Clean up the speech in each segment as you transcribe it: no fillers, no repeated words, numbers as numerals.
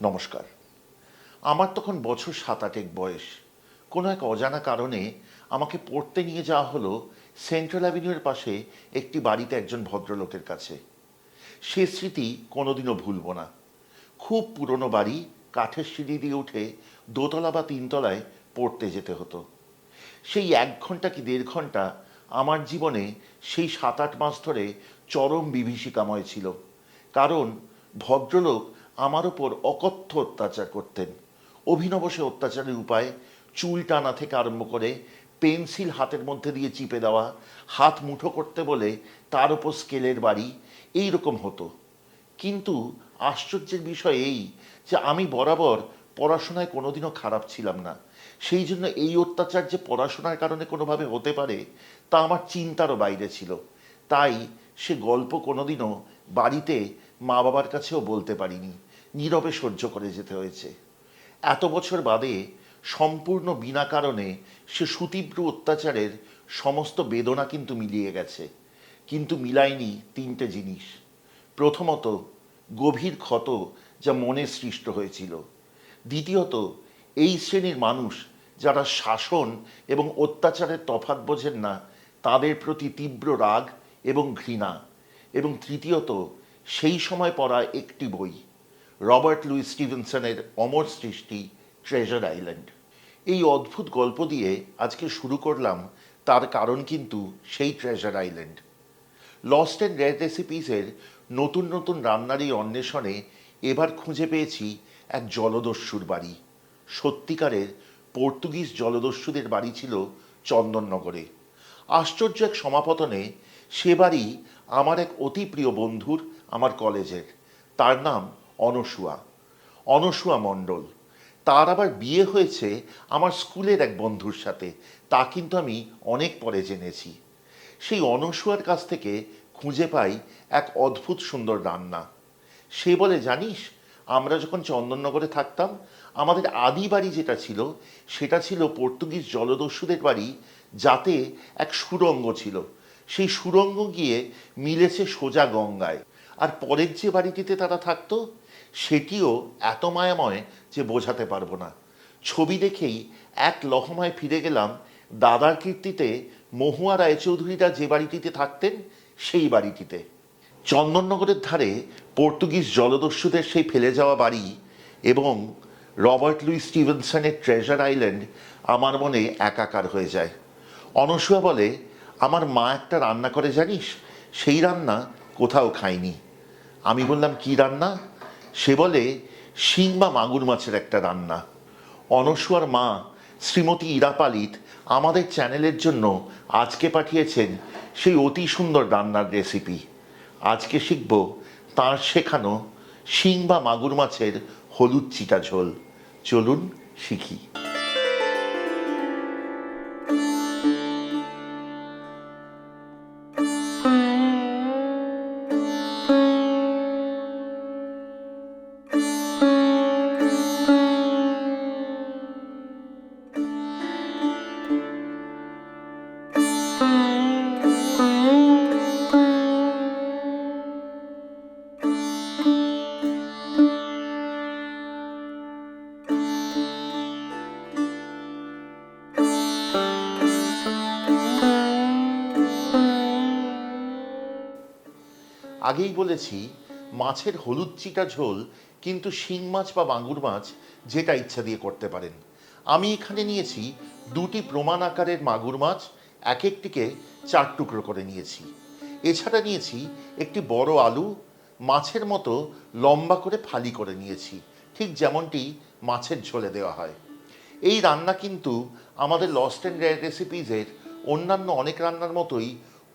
নমস্কার। আমার তখন বছর 7-8 বয়স। কোনো এক অজানা কারণে আমাকে পড়তে নিয়ে যাওয়া হলো সেন্ট্রাল অ্যাভিনিউয়ের পাশে একটি বাড়িতে একজন ভদ্রলোকের কাছে। সে স্মৃতি কোনোদিনও ভুলব না। খুব পুরনো বাড়ি, কাঠের সিঁড়ি দিয়ে উঠে দোতলা বা তিনতলায় পড়তে যেতে হতো। সেই 1 ঘন্টা কি 1.5 ঘন্টা আমার জীবনে সেই 7-8 মাস ধরে চরম বিভীষিকাময় ছিল। কারণ ভদ্রলোক আমার ওপর অকথ্য অত্যাচার করতেন। অভিনব সে অত্যাচারের উপায়, চুল টানা থেকে আরম্ভ করে পেন্সিল হাতের মধ্যে দিয়ে চিপে দেওয়া, হাত মুঠো করতে বলে তার ওপর স্কেলের বাড়ি, এই রকম হতো। কিন্তু আশ্চর্যের বিষয় এই যে আমি বরাবর পড়াশোনায় কোনোদিনও খারাপ ছিলাম না। সেই জন্য এই অত্যাচার যে পড়াশোনার কারণে কোনোভাবে হতে পারে তা আমার চিন্তারও বাইরে ছিল। তাই সে গল্প কোনোদিনও বাড়িতে মা বাবার কাছেও বলতে পারিনি, নীরবে সহ্য করে যেতে হয়েছে। এত বছর বাদে সম্পূর্ণ বিনা কারণে সে সুতীব্র অত্যাচারের সমস্ত বেদনা কিন্তু মিলিয়ে গেছে। কিন্তু মিলায়নি 3টে জিনিস। প্রথমত, গভীর ক্ষত যা মনে সৃষ্ট হয়েছিল। দ্বিতীয়ত, এই শ্রেণীর মানুষ যারা শাসন এবং অত্যাচারের তফাৎ বোঝেন না, তাদের প্রতি তীব্র রাগ এবং ঘৃণা। এবং তৃতীয়ত, সেই সময় পড়া একটি বই, রবার্ট লুই স্টিভেনসনের অমর সৃষ্টি ট্রেজার আইল্যান্ড। এই অদ্ভুত গল্প দিয়ে আজকে শুরু করলাম, তার কারণ কিন্তু সেই treasure island. Lost and rare রেসিপিসের নতুন নতুন রান্নার এই অন্বেষণে এবার খুঁজে পেয়েছি এক জলদস্যুর বাড়ি। সত্যিকারের পর্তুগিজ জলদস্যুদের বাড়ি ছিল চন্দননগরে। আশ্চর্য এক সমাপতনে সে বাড়ি আমার এক অতি প্রিয় বন্ধুর, আমার কলেজের। তার নাম অনসুয়া মণ্ডল। তার আবার বিয়ে হয়েছে আমার স্কুলের এক বন্ধুর সাথে, তা কিন্তু আমি অনেক পরে জেনেছি। সেই অনসুয়ার কাছ থেকে খুঁজে পাই এক অদ্ভুত সুন্দর রান্না। সে বলে, জানিস, আমরা যখন চন্দননগরে থাকতাম, আমাদের আদি বাড়ি যেটা ছিল সেটা ছিল পর্তুগিজ জলদস্যুদের বাড়ি, যাতে এক সুড়ঙ্গ ছিল। সেই সুড়ঙ্গ গিয়ে মিলেছে সোজা গঙ্গায়। আর পরের যে বাড়িটিতে তারা থাকতো সেটিও এত মায়াময় যে বোঝাতে পারবো না। ছবি দেখেই এক লহমায় ফিরে গেলাম দাদার কীর্তিতে মহুয়া রায়চৌধুরীরা যে বাড়িটিতে থাকতেন সেই বাড়িটিতে। চন্দননগরের ধারে পর্তুগিজ জলদস্যুদের সেই ফেলে যাওয়া বাড়ি এবং রবার্ট লুই স্টিভেনসনের ট্রেজার আইল্যান্ড আমার মনে একাকার হয়ে যায়। অনসুয়া বলে, আমার মা একটা রান্না করে, জানিস, সেই রান্না কোথাও খাইনি। আমি বললাম, কি রান্না? সে বলে, শিং বা মাগুর মাছের একটা রান্না। অনসুয়ার মা শ্রীমতী ইরা পালিত আমাদের চ্যানেলের জন্য আজকে পাঠিয়েছেন সেই অতি সুন্দর রান্নার রেসিপি। আজকে শিখব তাঁর শেখানো শিং বা মাগুর মাছের হলুদ চিটা ঝোল। চলুন শিখি। আগেই বলেছি, মাছের হলুদ চিটা ঝোল কিন্তু শিং মাছ বা মাগুর মাছ যেটা ইচ্ছা দিয়ে করতে পারেন। আমি এখানে নিয়েছি 2টি প্রমাণ আকারের মাগুর মাছ, এক একটিকে 4 টুকরো করে নিয়েছি। এছাড়া নিয়েছি একটি বড় আলু, মাছের মতো লম্বা করে ফালি করে নিয়েছি, ঠিক যেমনটি মাছের ঝোলে দেওয়া হয়। এই রান্না কিন্তু আমাদের লস্ট অ্যান্ড রেয়ার রেসিপিসের অন্যান্য অনেক রান্নার মতোই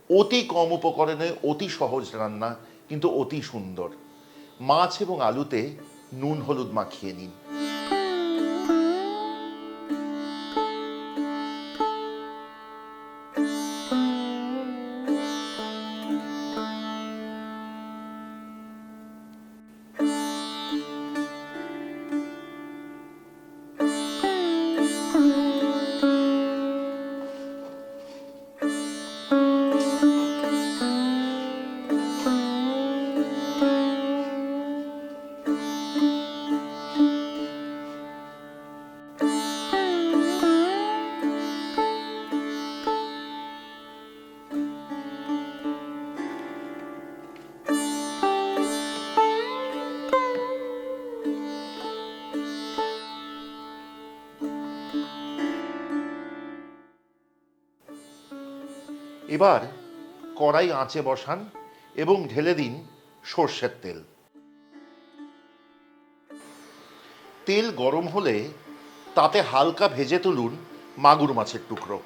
অতি কম উপকরণে অতি সহজ রান্না, কিন্তু অতি সুন্দর। মাছ এবং আলুতে নুন হলুদ মাখিয়ে নিন। এবার কড়াই আঁচে বসান এবং ঢেলে দিন সর্ষের তেল। তেল গরম হলে তাতে হালকা ভেজে তুলুন মাগুর মাছের টুকরো।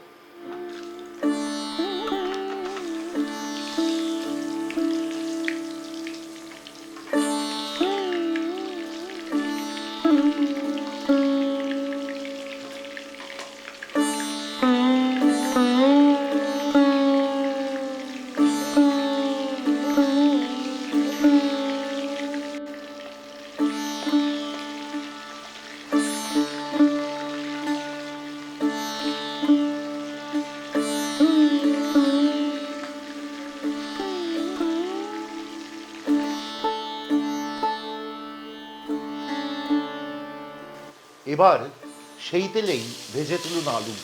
এবার সেই তেলেই ভেজে তুলুন আলু।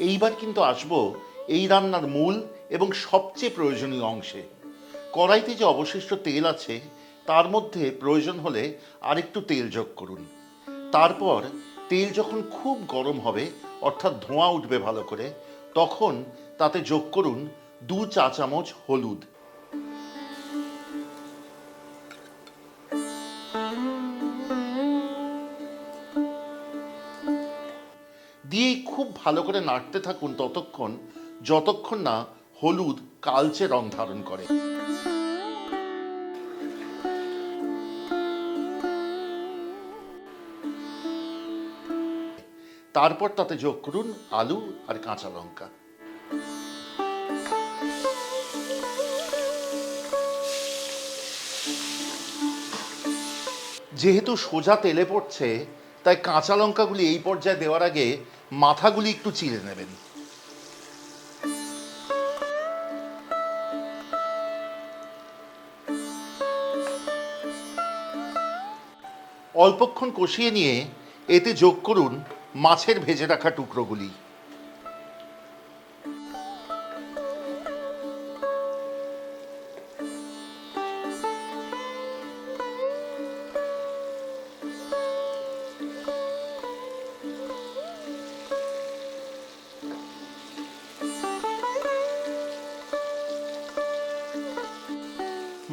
এইবার কিন্তু আসবো এই রান্নার মূল এবং সবচেয়ে প্রয়োজনীয় অংশে। কড়াইতে যে অবশিষ্ট তেল আছে তার মধ্যে প্রয়োজন হলে আরেকটু তেল যোগ করুন। তারপর তেল যখন খুব গরম হবে, অর্থাৎ ধোঁয়া উঠবে ভালো করে, তখন তাতে যোগ করুন 2 চা চামচ হলুদ। দিয়ে খুব ভালো করে নাড়তে থাকুন ততক্ষণ যতক্ষণ না হলুদ কালচে রং ধারণ করে। তারপর তাতে যোগ করুন আলু আর কাঁচা লঙ্কা। যেহেতু সোজা তেলে পড়ছে, তাই কাঁচা লঙ্কাগুলি এই পর্যায়ে দেওয়ার আগে মাথাগুলি একটু চিড়ে নেবেন। অল্পক্ষণ কষিয়ে নিয়ে এতে যোগ করুন মাছের ভেজে রাখা টুকরোগুলি।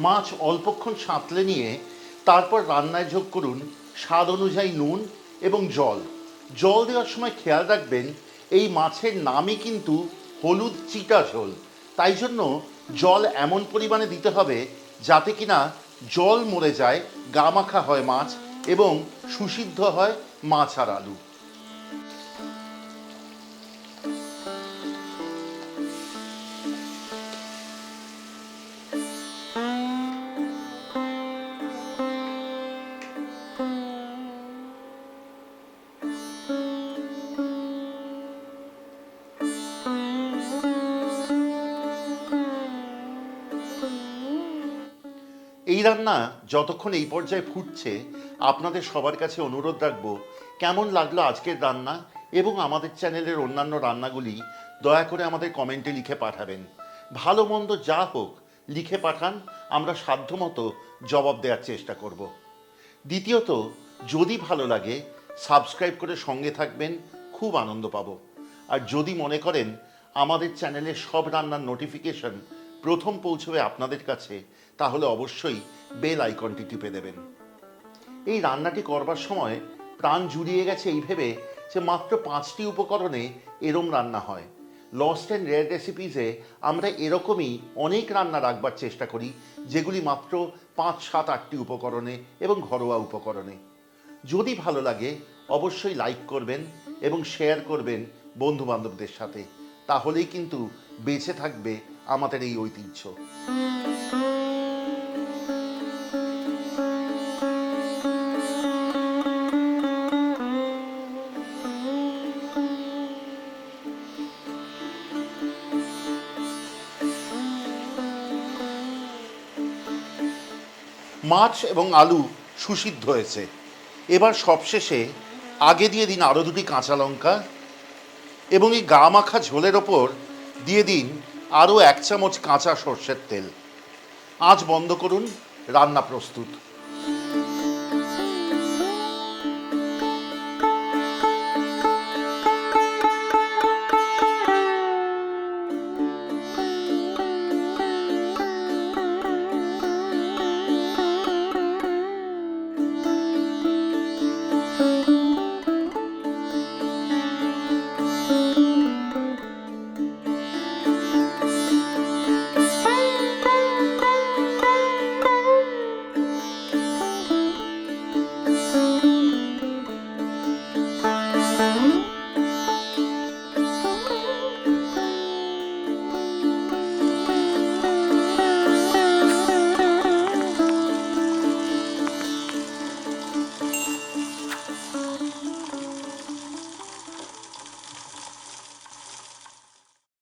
মাছ অল্পক্ষণ সাঁতলে নিয়ে তারপর রান্নায় যোগ করুন স্বাদ অনুযায়ী নুন এবং জল। জল দেওয়ার সময় খেয়াল রাখবেন এই মাছের নামই কিন্তু হলুদ চিটা ঝোল, তাই জন্য জল এমন পরিমাণে দিতে হবে যাতে কিনা জল মরে যায়, গামাখা হয় মাছ এবং সুসিদ্ধ হয় মাছ আর আলু। এই রান্না যতক্ষণ এই পর্যায়ে ফুটছে, আপনাদের সবার কাছে অনুরোধ রাখবো, কেমন লাগলো আজকের রান্না এবং আমাদের চ্যানেলের অন্যান্য রান্নাগুলি দয়া করে আমাদের কমেন্টে লিখে পাঠাবেন। ভালো মন্দ যা হোক লিখে পাঠান, আমরা সাধ্যমতো জবাব দেওয়ার চেষ্টা করব। দ্বিতীয়ত, যদি ভালো লাগে সাবস্ক্রাইব করে সঙ্গে থাকবেন, খুব আনন্দ পাবো। আর যদি মনে করেন আমাদের চ্যানেলের সব রান্নার নোটিফিকেশন প্রথম পৌঁছবে আপনাদের কাছে, তাহলে অবশ্যই বেল আইকনটি টিপে দেবেন। এই রান্নাটি করবার সময় প্রাণ জুড়িয়ে গেছে এই ভেবে যে মাত্র 5টি উপকরণে এরম রান্না হয়। লস্ট অ্যান্ড রেয়ার রেসিপিসে আমরা এরকমই অনেক রান্না রাখবার চেষ্টা করি যেগুলি মাত্র 5, 7, 8টি উপকরণে এবং ঘরোয়া উপকরণে। যদি ভালো লাগে অবশ্যই লাইক করবেন এবং শেয়ার করবেন বন্ধুবান্ধবদের সাথে, তাহলেই কিন্তু বেঁচে থাকবে আমাদের এই ঐতিহ্য। মাছ এবং আলু সুসিদ্ধ হয়েছে। এবার সবশেষে আগে দিয়ে দিন আরও 2টি কাঁচা লঙ্কা এবং এই গা মাখা ঝোলের ওপর দিয়ে দিন আরও 1 চামচ কাঁচা সর্ষের তেল। আঁচ বন্ধ করুন, রান্না প্রস্তুত।